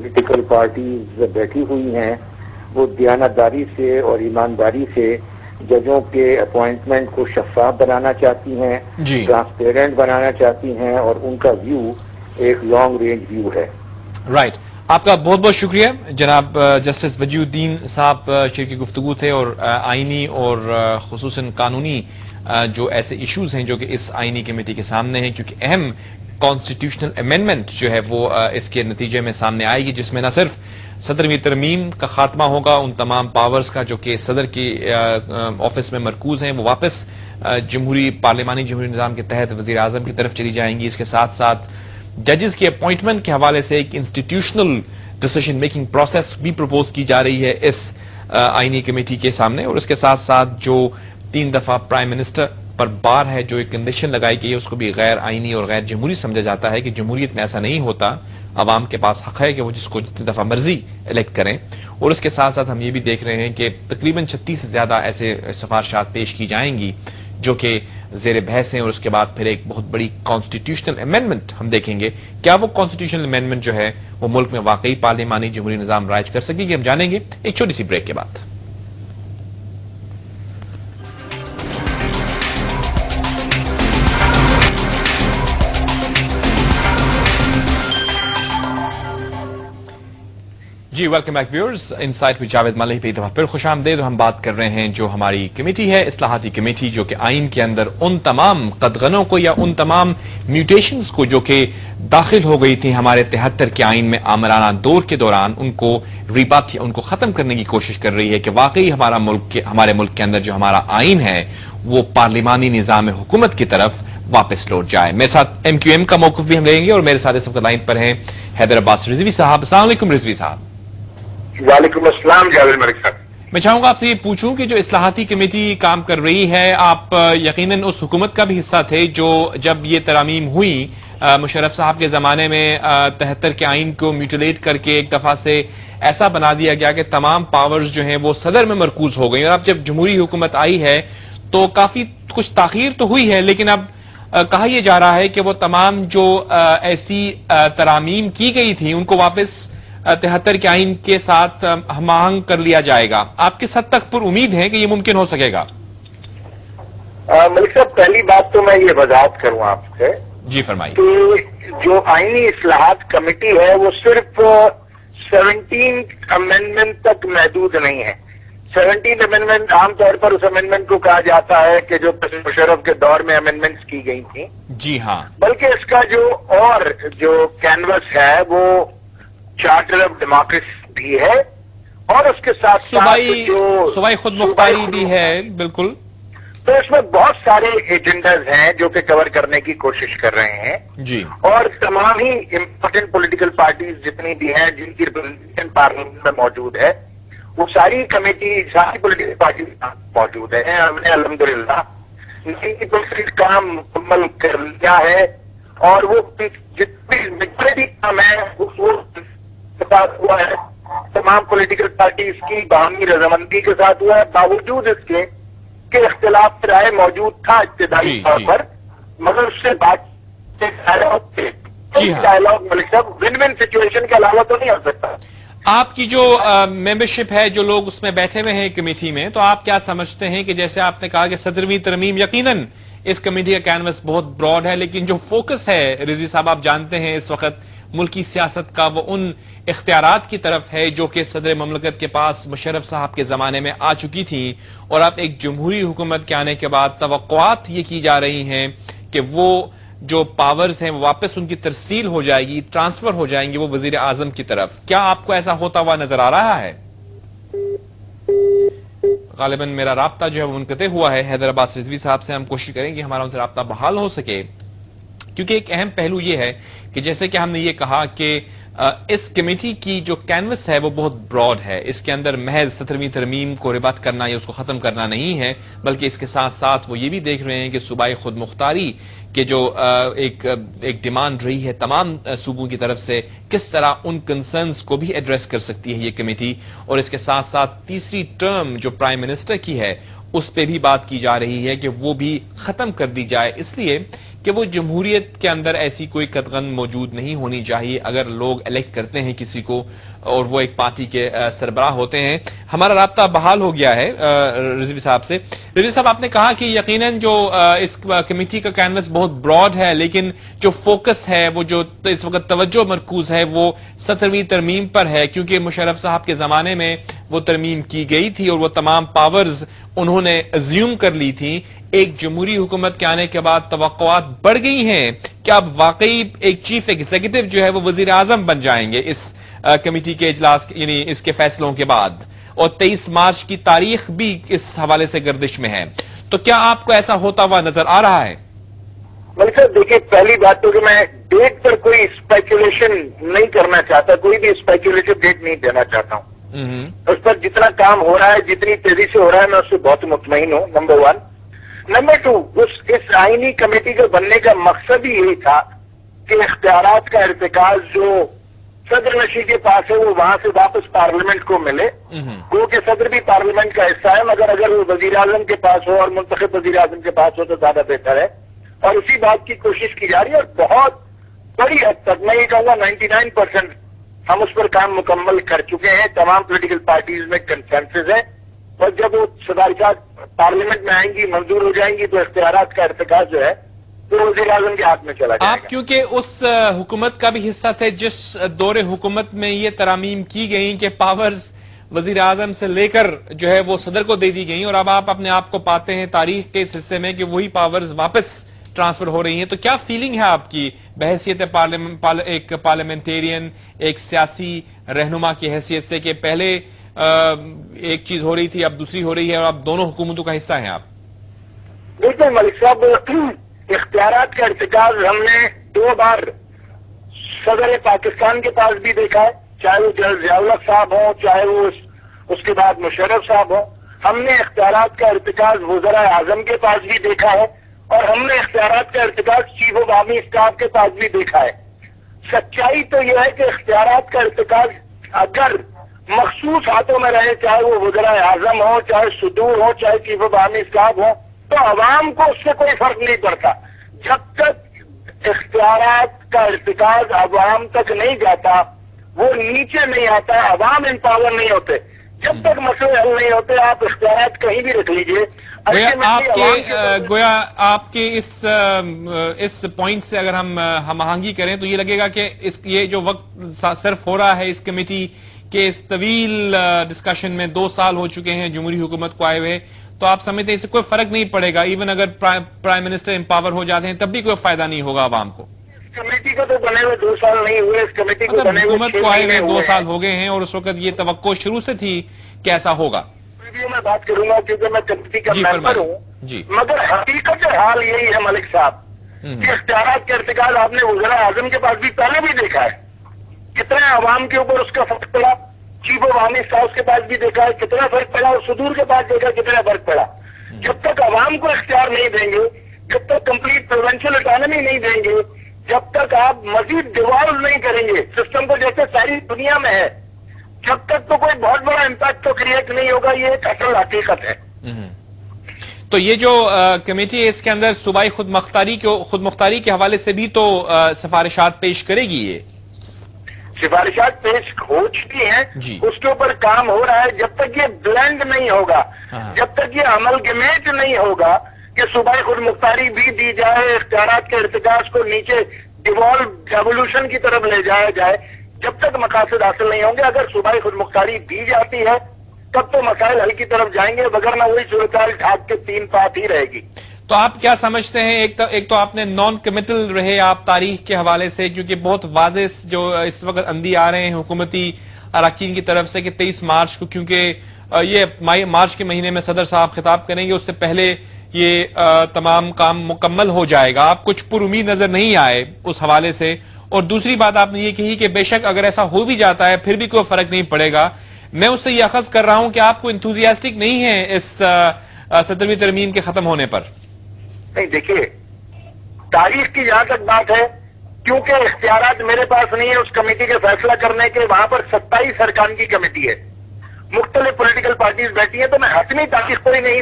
Political parties بیٹھی ہوئی ہیں وہ دیانتداری سے اور ایمانداری سے ججوں کے اپوائنٹمنٹ کو شفاف بنانا چاہتی ہیں، ٹرانسپیرنٹ بنانا چاہتی ہیں، اور ان کا ویو ایک لانگ رینج ویو ہے. رائٹ. آپ کا بہت بہت شکریہ جناب جسٹس وجیہ الدین صاحب. شرکی گفتگو تھے اور آئینی اور خصوصاً قانونی جو ایسے ایشوز ہیں جو کہ اس آئینی کمیٹی کے سامنے ہیں، کیونکہ اہم کانسٹیٹیوشنل امینڈمنٹ جو ہے وہ اس کے نتیجے میں سامنے آئے گی، جس میں نہ صرف صدروی ترمیم کا خاتمہ ہوگا، ان تمام پاورز کا جو کہ صدر کی آفس میں مرکوز ہیں وہ واپس پارلیمانی جمہوری نظام کے تحت وزیر اعظم کی طرف چلی جائیں گی. اس کے ساتھ ساتھ ججز کی اپوائنٹمنٹ کے حوالے سے ایک انسٹیٹیوشنل ڈیسیژن میکنگ پروسیس بھی پروپوز کی جا رہی ہے اس آئینی کمیٹی کے سامنے. اور اس کے ساتھ ساتھ جو 3 دفعہ پرائم منسٹر پر بار ہے، جو ایک کنڈیشن لگائی گئی ہے، اس کو بھی غیر آئینی اور غیر جمہوری سمجھا جاتا ہے کہ جمہوریت میں ایسا نہیں ہوتا. عوام کے پاس حق ہے کہ وہ جس کو جتنی دفعہ مرضی الیکٹ کریں. اور اس کے ساتھ ساتھ ہم یہ بھی دیکھ رہے ہیں کہ تقریباً 36 سے زیادہ ایسے سفارشات پیش کی جائیں گی جو کہ زیر بحث ہیں. اور اس کے بعد پھر ایک بہت بڑی کانسٹیٹیوشنل امینڈمنٹ ہم دیکھیں گے. کیا وہ کانسٹیٹیوشنل امینڈمنٹ جو ہے وہ ملک میں واقعی پارلیمانی جمہوری نظام رائج کر سکے گی؟ ہم جانیں گے ایک چھوٹی سی بریک کے بعد. جی welcome back viewers. Insight with Javed Malik پہ ایک دفعہ پھر خوش آمدید. ہم بات کر رہے ہیں جو ہماری کمیٹی ہے، اصلاحاتی کمیٹی، جو کہ آئین کے اندر ان تمام قدغنوں کو یا ان تمام میوٹیشنز کو جو کہ داخل ہو گئی تھی ہمارے 73 کے آئین میں آمرانہ دور کے دوران، ان کو ریبات یا ان کو ختم کرنے کی کوشش کر رہی ہے کہ واقعی ہمارے ملک کے اندر جو ہمارا آئین ہے وہ پارلیمانی نظام حکومت کی طرف واپس لوٹ جائے. میرے ساتھ ایم کیو ایم کا موقف بھی ہم لیں گے اور میرے ساتھ اس وقت لائن پر ہیں حیدر عباس رضوی صاحب. السلام علیکم رضوی صاحب. وعلیکم السلام جاوید ملک صاحب. میں چاہوں گا آپ سے یہ پوچھوں کہ جو اصلاحاتی کمیٹی کام کر رہی ہے، آپ یقیناً اس حکومت کا بھی حصہ تھے جو جب یہ ترامیم ہوئی مشرف صاحب کے زمانے میں 73 کے آئین کو میوٹیلیٹ کر کے ایک دفعہ سے ایسا بنا دیا گیا کہ تمام پاورز جو ہیں وہ صدر میں مرکوز ہو گئی. اور اب جب جمہوری حکومت آئی ہے تو کافی کچھ تاخیر تو ہوئی ہے، لیکن اب کہا یہ جا رہا ہے کہ وہ تمام جو ایسی ترامیم کی گئی تھی ان کو واپس 73 کے آئین کے ساتھ ہم آہنگ کر لیا جائے گا. آپ کس حد تک پر امید ہے کہ یہ ممکن ہو سکے گا؟ ملک صاحب، پہلی بات تو میں یہ وضاحت کروں آپ سے. جی فرمائیے. کہ جو آئینی اصلاحات کمیٹی ہے وہ صرف 17 امینڈمنٹ تک محدود نہیں ہے. 17 امینڈمنٹ عام طور پر اس امینڈمنٹ کو کہا جاتا ہے کہ جو مشرف کے دور میں امینڈمنٹس کی گئی تھیں. جی ہاں. بلکہ اس کا جو کینوس ہے وہ چارٹر آف ڈیموکریسی بھی ہے اور اس کے ساتھ صوبائی خود مختاری بھی ہے. بالکل. تو اس میں بہت سارے ایجنڈاز ہیں جو کہ کور کرنے کی کوشش کر رہے ہیں. جی. اور تمام ہی امپورٹنٹ پولیٹیکل پارٹیز جتنی بھی ہیں جن کی ریپرزنٹیشن پارلیمنٹ میں موجود ہے، وہ ساری کمیٹی، ساری پولیٹیکل پارٹیز موجود ہیں. ہم نے الحمدللہ 90% کام مکمل کر لیا ہے اور وہ جتنی میجورٹی کام ہے وہ ہوا ہے تمام پولیٹیکل پارٹیز کی باہمی رضامندی کے ساتھ ہوا ہے، باوجود اس کے کہ اختلاف رائے موجود تھا ابتدائی طور پر، مگر اس سے بات ڈائلاگ ملک صاحب ون ون سچویشن کے علاوہ تو نہیں ہو سکتا. آپ کی جو ممبرشپ ہے، جو لوگ اس میں بیٹھے ہوئے ہیں کمیٹی میں، تو آپ کیا سمجھتے ہیں کہ جیسے آپ نے کہا کہ 17ویں ترمیم یقیناً اس کمیٹی کا کینوس بہت براڈ ہے، لیکن جو فوکس ہے رضوی صاحب آپ جانتے ہیں اس وقت ملکی سیاست کا، وہ ان اختیارات کی طرف ہے جو کہ صدر مملکت کے پاس مشرف صاحب کے زمانے میں آ چکی تھی. اور اب ایک جمہوری حکومت کے آنے کے بعد توقعات یہ کی جا رہی ہیں کہ وہ جو پاورز ہیں وہ واپس ان کی ترسیل ہو جائے گی، ٹرانسفر ہو جائیں گی وہ وزیر اعظم کی طرف. کیا آپ کو ایسا ہوتا ہوا نظر آ رہا ہے؟ غالباً میرا رابطہ جو ہے وہ منقطع ہوا ہے حیدر عباس رضوی صاحب سے. ہم کوشش کریں گے ہمارا ان سے رابطہ بحال ہو سکے، کیونکہ ایک اہم پہلو یہ ہے کہ جیسے کہ ہم نے یہ کہا کہ اس کمیٹی کی جو کینوس ہے وہ بہت براڈ ہے. اس کے اندر محض 17ویں ترمیم کو ریبات کرنا یا اس کو ختم کرنا نہیں ہے، بلکہ اس کے ساتھ ساتھ وہ یہ بھی دیکھ رہے ہیں کہ صوبائی خود مختاری کے جو ایک ڈیمانڈ رہی ہے تمام صوبوں کی طرف سے، کس طرح ان کنسرنز کو بھی ایڈریس کر سکتی ہے یہ کمیٹی. اور اس کے ساتھ ساتھ تیسری ٹرم جو پرائم منسٹر کی ہے اس پہ بھی بات کی جا رہی ہے کہ وہ بھی ختم کر دی جائے، اس لیے کہ وہ جمہوریت کے اندر ایسی کوئی قدغن موجود نہیں ہونی چاہیے اگر لوگ الیکٹ کرتے ہیں کسی کو اور وہ ایک پارٹی کے سربراہ ہوتے ہیں. ہمارا رابطہ بحال ہو گیا ہے رضوی صاحب سے. رضوی صاحب، آپ نے کہا کہ یقیناً جو اس کمیٹی کا کینوس بہت براڈ ہے، لیکن جو فوکس ہے، وہ جو اس وقت توجہ مرکوز ہے، وہ 17ویں ترمیم پر ہے، کیونکہ مشرف صاحب کے زمانے میں وہ ترمیم کی گئی تھی اور وہ تمام پاورز انہوں نے ازیوم کر لی تھی. ایک جمہوری حکومت کے آنے کے بعد توقعات بڑھ گئی ہیں کہ اب واقعی ایک چیف ایگزیکٹو جو ہے وہ وزیر اعظم بن جائیں گے اس کمیٹی کے اجلاس، یعنی اس کے فیصلوں کے بعد، اور 23 مارچ کی تاریخ بھی اس حوالے سے گردش میں ہے. تو کیا آپ کو ایسا ہوتا ہوا نظر آ رہا ہے؟ ملک صاحب دیکھیے، پہلی بات تو کہ میں ڈیٹ پر کوئی اسپیکولیشن نہیں کرنا چاہتا، کوئی بھی اسپیکولیٹو ڈیٹ نہیں دینا چاہتا ہوں. اس پر جتنا کام ہو رہا ہے، جتنی تیزی سے ہو رہا ہے، میں اس سے بہت مطمئن ہوں. نمبر 1. نمبر 2، اس آئینی کمیٹی کے بننے کا مقصد ہی یہی تھا کہ اختیارات کا ارتکاز جو صدر نشین کے پاس ہے وہ وہاں سے واپس پارلیمنٹ کو ملے. وہ کہ صدر بھی پارلیمنٹ کا حصہ ہے، مگر اگر وہ وزیر اعظم کے پاس ہو اور منتخب وزیر اعظم کے پاس ہو تو زیادہ بہتر ہے. اور اسی بات کی کوشش کی جا رہی ہے، اور بہت بڑی حد تک میں یہ کہوں گا 99% ہم اس پر کام مکمل کر چکے ہیں. تمام پولیٹیکل پارٹیز میں کنسنسس ہے، اور جب وہ صدارت پارلیمنٹ میں آئیں گی، منظور ہو جائیں گی، تو اختیارات کا ارتکاز جو ہے تو وزیر اعظم کے ہاتھ میں چلا جائے گا. آپ کیونکہ اس حکومت کا بھی حصہ تھے جس دور حکومت میں یہ ترامیم کی گئیں کہ پاورز وزیر اعظم سے لے کر جو ہے وہ صدر کو دے دی گئیں، اور اب آپ اپنے آپ کو پاتے ہیں تاریخ کے اس حصے میں کہ وہی پاورز واپس ٹرانسفر ہو رہی ہیں. تو کیا فیلنگ ہے آپ کی بحیثیت ایک پارلیمنٹیرین، ایک سیاسی رہنما کی حیثیت سے، کہ پہلے ایک چیز ہو رہی تھی، اب دوسری ہو رہی ہے، اور اب دونوں حکومتوں کا حصہ ہیں آپ؟ بالکل ملک صاحب، اختیارات کا ارتکاز ہم نے 2 بار صدر پاکستان کے پاس بھی دیکھا ہے، چاہے وہ جنرل ضیاء الحق صاحب ہوں، چاہے وہ اس کے بعد مشرف صاحب ہوں. ہم نے اختیارات کا ارتکاز وزراء اعظم کے پاس بھی دیکھا ہے، اور ہم نے اختیارات کا ارتکاز چیف آف آرمی اسٹاف کے پاس بھی دیکھا ہے. سچائی تو یہ ہے کہ اختیارات کا ارتکاز اگر مخصوص ہاتھوں میں رہے، چاہے وہ وزراء اعظم ہو، چاہے صدور ہو، چاہے چیف آف آرمی اسٹاف ہو، تو عوام کو اس سے کوئی فرق نہیں پڑتا. جب تک اختیارات کا ارتکاز عوام تک نہیں جاتا، وہ نیچے نہیں آتا، عوام امپاور نہیں ہوتے، جب تک مسئلے حل نہیں ہوتے، آپ اختیارات کہیں بھی رکھ لیجئے. گویا آپ کے اس پوائنٹ سے اگر ہم ہم آہنگی کریں تو یہ لگے گا کہ یہ جو وقت صرف ہو رہا ہے اس کمیٹی کے اس طویل ڈسکشن میں، 2 سال ہو چکے ہیں جمہوری حکومت کو آئے ہوئے، تو آپ سمجھتے ہیں اس سے کوئی فرق نہیں پڑے گا؟ ایون اگر پرائم منسٹر امپاور ہو جاتے ہیں تب بھی کوئی فائدہ نہیں ہوگا عوام کو؟ اس کمیٹی کو تو بنے ہوئے 2 سال نہیں ہوئے، اس کمیٹی کو بنے ہوئے حکومت کو آئے ہوئے 2 سال ہو گئے ہیں، اور اس وقت یہ توقع شروع سے تھی کہ ایسا ہوگا. میں بات کروں گا کیونکہ میں کمیٹی کا ممبر ہوں، مگر حقیقت حال یہی ہے ملک صاحب کہ اختیارات کے ارتکاز آپ نے وزراء اعظم کے پاس بھی پہلے بھی دیکھا ہے، کتنا عوام کے اوپر اس کا فرق پڑا. چیف آف آرمی اسٹاف کے پاس بھی دیکھا ہے کتنا فرق پڑا، اور صدور کے پاس دیکھا کتنا فرق پڑا. جب تک عوام کو اختیار نہیں دیں گے، جب تک کمپلیٹ پروونشل اٹانومی نہیں دیں گے، جب تک آپ مزید ڈیوالو نہیں کریں گے سسٹم کو جیسے ساری دنیا میں ہے، جب تک تو کوئی بہت بڑا امپیکٹ تو کریٹ نہیں ہوگا. یہ ایک اصل حقیقت ہے. تو یہ جو کمیٹی ہے اس کے اندر صوبائی خود مختاری کے حوالے سے بھی تو سفارشات پیش کرے گی. یہ سفارشات پیش ہو چکی ہیں، اس کے اوپر کام ہو رہا ہے. جب تک یہ بلینڈ نہیں ہوگا، جب تک یہ املگمیٹ نہیں ہوگا کہ صوبائی خود مختاری بھی دی جائے، اختیارات کے ارتکاز کو نیچے ڈیولوشن کی طرف لے جایا جائے، جب تک مقاصد حاصل نہیں ہوں گے. اگر صوبائی خود مختاری دی جاتی ہے تب تو مسائل حل کی طرف جائیں گے، وگرنہ وہی صورتحال ڈھاک کے 3 پات ہی رہے گی. تو آپ کیا سمجھتے ہیں؟ ایک تو آپ نے نان کمیٹل رہے آپ تاریخ کے حوالے سے، کیونکہ بہت واضح جو اس وقت اندھی آ رہے ہیں حکومتی اراکین کی طرف سے کہ 23 مارچ کو، کیونکہ یہ مارچ کے مہینے میں صدر صاحب خطاب کریں گے، اس سے پہلے یہ تمام کام مکمل ہو جائے گا. آپ کچھ پر امید نظر نہیں آئے اس حوالے سے. اور دوسری بات آپ نے یہ کہی کہ بے شک اگر ایسا ہو بھی جاتا ہے پھر بھی کوئی فرق نہیں پڑے گا. میں اس سے یہ اخذ کر رہا ہوں کہ آپ کو انتھوزیاسٹک نہیں ہے اس 17ویں ترمیم کے ختم ہونے پر. نہیں دیکھیے، تاریخ کی جہاں تک بات ہے، کیونکہ اختیارات میرے پاس نہیں ہے اس کمیٹی کے فیصلہ کرنے کے. وہاں پر 27 ارکان کی کمیٹی ہے، مختلف پولیٹیکل پارٹیز بیٹھی ہیں، تو میں حتمی تاریخ کوئی نہیں